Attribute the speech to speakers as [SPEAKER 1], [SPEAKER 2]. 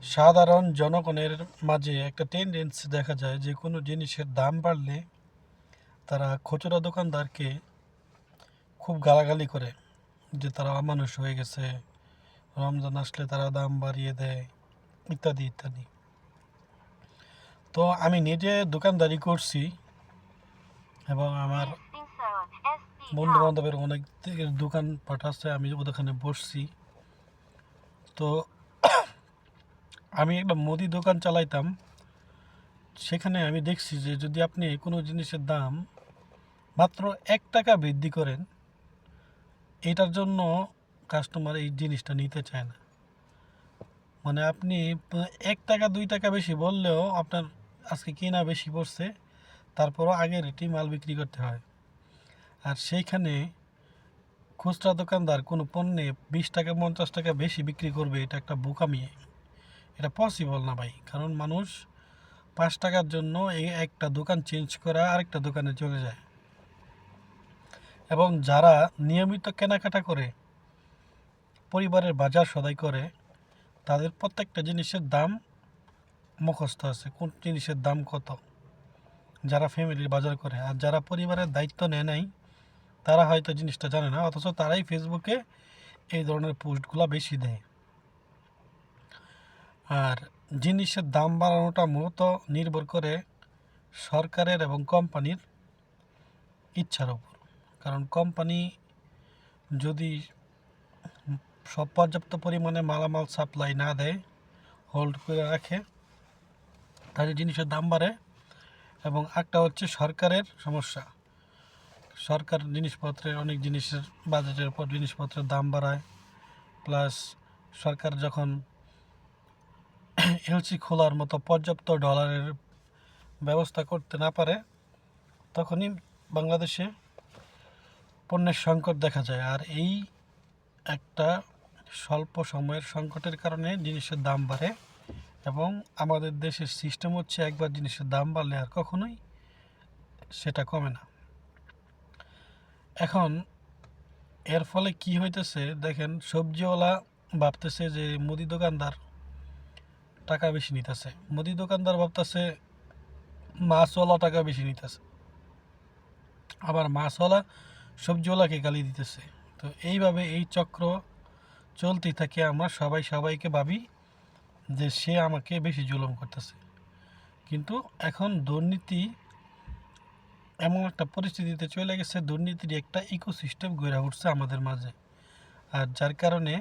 [SPEAKER 1] সাধারণ জনগণের মাঝে একটা টেন্ডেন্সি দেখা যায় যে কোনো জিনিসের দাম বাড়লে তারা খুচরা দোকানদারকে খুব গালাগালি করে, যে তারা অমানুষ হয়ে গেছে, রমজান আসলে তারা দাম বাড়িয়ে দেয়, ইত্যাদি ইত্যাদি। তো আমি নিজে দোকানদারি করছি এবং আমার বন্ধু বান্ধবের অনেক দোকান পাঠাচ্ছে, আমি ওখানে বসছি। তো আমি একটা মুদি দোকান চালাইতাম, সেখানে আমি দেখছি যে যদি আপনি কোনো জিনিসের দাম মাত্র 1 টাকা বৃদ্ধি করেন, এটার জন্য কাস্টমার এই জিনিসটা নিতে চায় না। মানে আপনি 1 টাকা 2 টাকা বেশি বললেও আপনার আজকে কেনা বেশি পড়ছে, তারপরও আগের রেটেই মাল বিক্রি করতে হয়। আর সেইখানে খুচরা দোকানদার কোনো পণ্যে 20 টাকা 50 টাকা বেশি বিক্রি করবে, এটা একটা বোকামি। এটা পসিবল না ভাই, কারণ মানুষ 5 টাকার জন্য এই একটা দোকান চেঞ্জ করে আরেকটা দোকানে চলে যায়। এবং যারা নিয়মিত কেনাকাটা করে, পরিবারের বাজার সদাই করে, তাদের প্রত্যেকটা জিনিসের দাম মুখস্থ আছে, কোন জিনিসের দাম কত, যারা ফ্যামিলির বাজার করে। আর যারা পরিবারের দায়িত্ব নেয় নাই, তারা হয়তো জিনিসটা জানে না, অথচ তারাই ফেসবুকে এই ধরনের পোস্টগুলো বেশি দেয়। আর জিনিসের দাম বাড়ানোটা মূলত নির্ভর করে সরকারের এবং কোম্পানির ইচ্ছার উপর। কারণ কোম্পানি যদি সব পর্যাপ্ত পরিমাণে মালামাল সাপ্লাই না দেয়, হোল্ড করে রাখে, তাহলে জিনিসের দাম বাড়ে। এবং একটা হচ্ছে সরকারের সমস্যা, সরকার জিনিসপত্রের অনেক জিনিসের বাজেটের উপর জিনিসপত্রের দাম বাড়ায়। প্লাস সরকার যখন এলসি খোলার মতো পর্যাপ্ত ডলারের ব্যবস্থা করতে না পারে, তখনই বাংলাদেশে পণ্যের সংকট দেখা যায়। আর এই একটা স্বল্প সময়ের সংকটের কারণে জিনিসের দাম বাড়ে। এবং আমাদের দেশের সিস্টেম হচ্ছে একবার জিনিসের দাম বাড়লে আর কখনোই সেটা কমে না। এখন এর ফলে কি হইতেছে দেখেন, সবজিওয়ালা ভাবতেছে যে মুদি দোকানদার টাকা বেশি নিতেছে, মুদি দোকানদার ভাবতেছে মাছওয়ালা টাকা বেশি নিতেছে, আবার মাছওয়ালা সবজিওয়ালাকে গালি দিতেছে। তো এইভাবে এই চক্র চলতেই থাকে, আমরা সবাই সবাইকে ভাবি যে সে আমাকে বেশি জুলুম করতেছে। কিন্তু এখন দুর্নীতি এমন একটা পরিস্থিতিতে চলে গেছে, দুর্নীতির একটা ইকোসিস্টেম গড়ে উঠছে আমাদের মাঝে। আর যার কারণে